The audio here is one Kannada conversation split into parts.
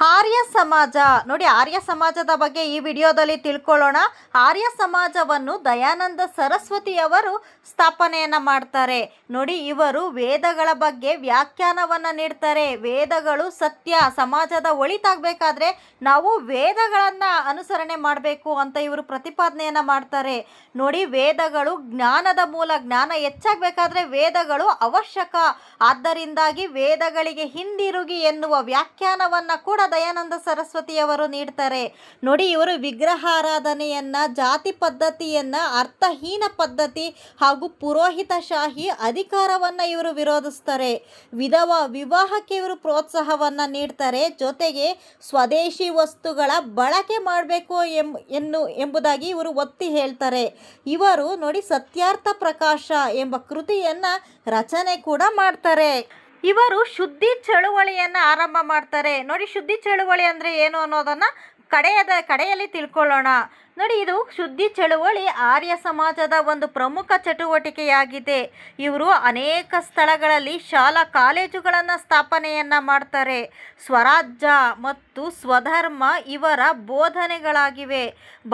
ಆರ್ಯ ಸಮಾಜ ನೋಡಿ, ಆರ್ಯ ಸಮಾಜದ ಬಗ್ಗೆ ಈ ವಿಡಿಯೋದಲ್ಲಿ ತಿಳ್ಕೊಳ್ಳೋಣ. ಆರ್ಯ ಸಮಾಜವನ್ನು ದಯಾನಂದ ಸರಸ್ವತಿಯವರು ಸ್ಥಾಪನೆಯನ್ನು ಮಾಡ್ತಾರೆ. ನೋಡಿ, ಇವರು ವೇದಗಳ ಬಗ್ಗೆ ವ್ಯಾಖ್ಯಾನವನ್ನು ನೀಡ್ತಾರೆ. ವೇದಗಳು ಸತ್ಯ, ಸಮಾಜದ ಒಳಿತಾಗಬೇಕಾದ್ರೆ ನಾವು ವೇದಗಳನ್ನು ಅನುಸರಣೆ ಮಾಡಬೇಕು ಅಂತ ಇವರು ಪ್ರತಿಪಾದನೆಯನ್ನು ಮಾಡ್ತಾರೆ. ನೋಡಿ, ವೇದಗಳು ಜ್ಞಾನದ ಮೂಲ, ಜ್ಞಾನ ಹೆಚ್ಚಾಗಬೇಕಾದ್ರೆ ವೇದಗಳು ಅವಶ್ಯಕ. ಆದ್ದರಿಂದಾಗಿ ವೇದಗಳಿಗೆ ಹಿಂದಿರುಗಿ ಎನ್ನುವ ವ್ಯಾಖ್ಯಾನವನ್ನು ಕೂಡ ದಯಾನಂದ ಸರಸ್ವತಿಯವರು ನೀಡ್ತಾರೆ. ನೋಡಿ, ಇವರು ವಿಗ್ರಹಾರಾಧನೆಯನ್ನ, ಜಾತಿ ಪದ್ಧತಿಯನ್ನ, ಅರ್ಥಹೀನ ಪದ್ಧತಿ ಹಾಗೂ ಪುರೋಹಿತಶಾಹಿ ಅಧಿಕಾರವನ್ನ ಇವರು ವಿರೋಧಿಸ್ತಾರೆ. ವಿವಾಹಕ್ಕೆ ಇವರು ಪ್ರೋತ್ಸಾಹವನ್ನ ನೀಡ್ತಾರೆ. ಜೊತೆಗೆ ಸ್ವದೇಶಿ ವಸ್ತುಗಳ ಬಳಕೆ ಮಾಡಬೇಕು ಎಂಬುದಾಗಿ ಇವರು ಒತ್ತಿ ಹೇಳ್ತಾರೆ. ಇವರು ನೋಡಿ, ಸತ್ಯಾರ್ಥ ಪ್ರಕಾಶ ಎಂಬ ಕೃತಿಯನ್ನ ರಚನೆ ಕೂಡ ಮಾಡ್ತಾರೆ. ಇವರು ಶುದ್ಧಿ ಚಳುವಳಿಯನ್ನು ಆರಂಭ ಮಾಡ್ತಾರೆ. ನೋಡಿ, ಶುದ್ಧಿ ಚಳುವಳಿ ಅಂದರೆ ಏನು ಅನ್ನೋದನ್ನು ಕಡೆಯಲ್ಲಿ ತಿಳ್ಕೊಳ್ಳೋಣ. ನೋಡಿ, ಇದು ಶುದ್ಧಿ ಚಳುವಳಿ ಆರ್ಯ ಸಮಾಜದ ಒಂದು ಪ್ರಮುಖ ಚಟುವಟಿಕೆಯಾಗಿದೆ. ಇವರು ಅನೇಕ ಸ್ಥಳಗಳಲ್ಲಿ ಶಾಲಾ ಕಾಲೇಜುಗಳನ್ನು ಸ್ಥಾಪನೆಯನ್ನು ಮಾಡ್ತಾರೆ. ಸ್ವರಾಜ್ಯ ಮತ್ತು ಸ್ವಧರ್ಮ ಇವರ ಬೋಧನೆಗಳಾಗಿವೆ.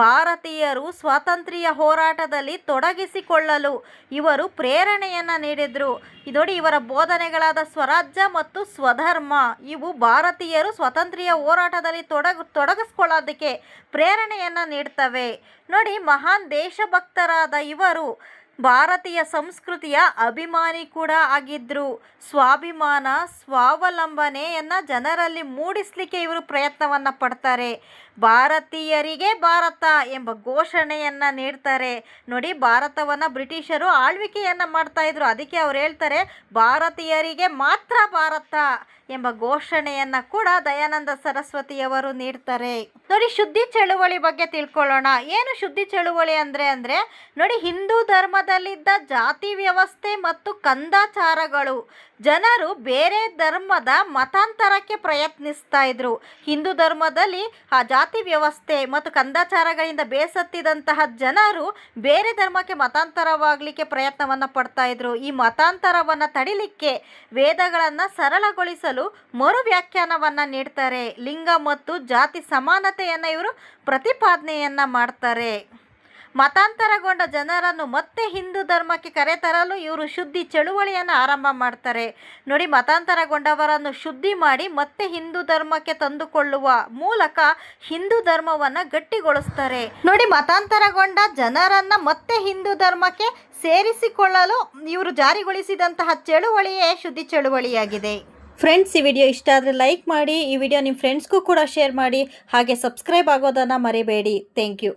ಭಾರತೀಯರು ಸ್ವಾತಂತ್ರ್ಯ ಹೋರಾಟದಲ್ಲಿ ತೊಡಗಿಸಿಕೊಳ್ಳಲು ಇವರು ಪ್ರೇರಣೆಯನ್ನು ನೀಡಿದರು. ನೋಡಿ, ಇವರ ಬೋಧನೆಗಳಾದ ಸ್ವರಾಜ್ಯ ಮತ್ತು ಸ್ವಧರ್ಮ ಇವು ಭಾರತೀಯರು ಸ್ವಾತಂತ್ರ್ಯ ಹೋರಾಟದಲ್ಲಿ ತೊಡಗಿಸ್ಕೊಳ್ಳೋದಕ್ಕೆ ಪ್ರೇರಣೆಯನ್ನು ನೀಡ್ತವೆ. ನೋಡಿ, ಮಹಾನ್ ದೇಶಭಕ್ತರಾದ ಇವರು ಭಾರತೀಯ ಸಂಸ್ಕೃತಿಯ ಅಭಿಮಾನಿ ಕೂಡ ಆಗಿದ್ದರು. ಸ್ವಾಭಿಮಾನ, ಸ್ವಾವಲಂಬನೆಯನ್ನು ಜನರಲ್ಲಿ ಮೂಡಿಸಲಿಕ್ಕೆ ಇವರು ಪ್ರಯತ್ನವನ್ನು ಪಡ್ತಾರೆ. ಭಾರತೀಯರಿಗೆ ಭಾರತ ಎಂಬ ಘೋಷಣೆಯನ್ನು ನೀಡ್ತಾರೆ. ನೋಡಿ, ಭಾರತವನ್ನು ಬ್ರಿಟಿಷರು ಆಳ್ವಿಕೆಯನ್ನು ಮಾಡ್ತಾಯಿದ್ರು. ಅದಕ್ಕೆ ಅವ್ರು ಹೇಳ್ತಾರೆ, ಭಾರತೀಯರಿಗೆ ಮಾತ್ರ ಭಾರತ ಎಂಬ ಘೋಷಣೆಯನ್ನು ಕೂಡ ದಯಾನಂದ ಸರಸ್ವತಿಯವರು ನೀಡ್ತಾರೆ. ನೋಡಿ, ಶುದ್ಧಿ ಚಳುವಳಿ ಬಗ್ಗೆ ತಿಳ್ಕೊಳ್ಳೋಣ. ಏನು ಶುದ್ಧಿ ಚಳುವಳಿ ಅಂದರೆ ನೋಡಿ, ಹಿಂದೂ ಧರ್ಮದಲ್ಲಿದ್ದ ಜಾತಿ ವ್ಯವಸ್ಥೆ ಮತ್ತು ಕಂದಾಚಾರಗಳು ಜನರು ಬೇರೆ ಧರ್ಮದ ಮತಾಂತರಕ್ಕೆ ಪ್ರಯತ್ನಿಸ್ತಾ ಇದ್ರು. ಹಿಂದೂ ಧರ್ಮದಲ್ಲಿ ಆ ಜಾತಿ ವ್ಯವಸ್ಥೆ ಮತ್ತು ಕಂದಾಚಾರಗಳಿಂದ ಬೇಸತ್ತಿದಂತಹ ಜನರು ಬೇರೆ ಧರ್ಮಕ್ಕೆ ಮತಾಂತರವಾಗಲಿಕ್ಕೆ ಪ್ರಯತ್ನವನ್ನು ಪಡ್ತಾ ಇದ್ರು. ಈ ಮತಾಂತರವನ್ನು ತಡಿಲಿಕ್ಕೆ ವೇದಗಳನ್ನು ಸರಳಗೊಳಿಸಲು ಮರು ವ್ಯಾಖ್ಯಾನವನ್ನು ನೀಡ್ತಾರೆ. ಲಿಂಗ ಮತ್ತು ಜಾತಿ ಸಮಾನತೆಯನ್ನು ಇವರು ಪ್ರತಿಪಾದನೆಯನ್ನು ಮಾಡ್ತಾರೆ. ಮತಾಂತರಗೊಂಡ ಜನರನ್ನು ಮತ್ತೆ ಹಿಂದೂ ಧರ್ಮಕ್ಕೆ ಕರೆತರಲು ಇವರು ಶುದ್ಧಿ ಚಳುವಳಿಯನ್ನು ಆರಂಭ ಮಾಡ್ತಾರೆ. ನೋಡಿ, ಮತಾಂತರಗೊಂಡವರನ್ನು ಶುದ್ಧಿ ಮಾಡಿ ಮತ್ತೆ ಹಿಂದೂ ಧರ್ಮಕ್ಕೆ ತಂದುಕೊಳ್ಳುವ ಮೂಲಕ ಹಿಂದೂ ಧರ್ಮವನ್ನು ಗಟ್ಟಿಗೊಳಿಸ್ತಾರೆ. ನೋಡಿ, ಮತಾಂತರಗೊಂಡ ಜನರನ್ನು ಮತ್ತೆ ಹಿಂದೂ ಧರ್ಮಕ್ಕೆ ಸೇರಿಸಿಕೊಳ್ಳಲು ಇವರು ಜಾರಿಗೊಳಿಸಿದಂತಹ ಚಳುವಳಿಯೇ ಶುದ್ಧಿ ಚಳುವಳಿಯಾಗಿದೆ. ಫ್ರೆಂಡ್ಸ್, ಈ ವಿಡಿಯೋ ಇಷ್ಟ ಆದರೆ ಲೈಕ್ ಮಾಡಿ, ಈ ವಿಡಿಯೋ ನಿಮ್ಮ ಫ್ರೆಂಡ್ಸ್ಗೂ ಕೂಡ ಶೇರ್ ಮಾಡಿ, ಹಾಗೆ ಸಬ್ಸ್ಕ್ರೈಬ್ ಆಗೋದನ್ನು ಮರಿಬೇಡಿ. Thank you.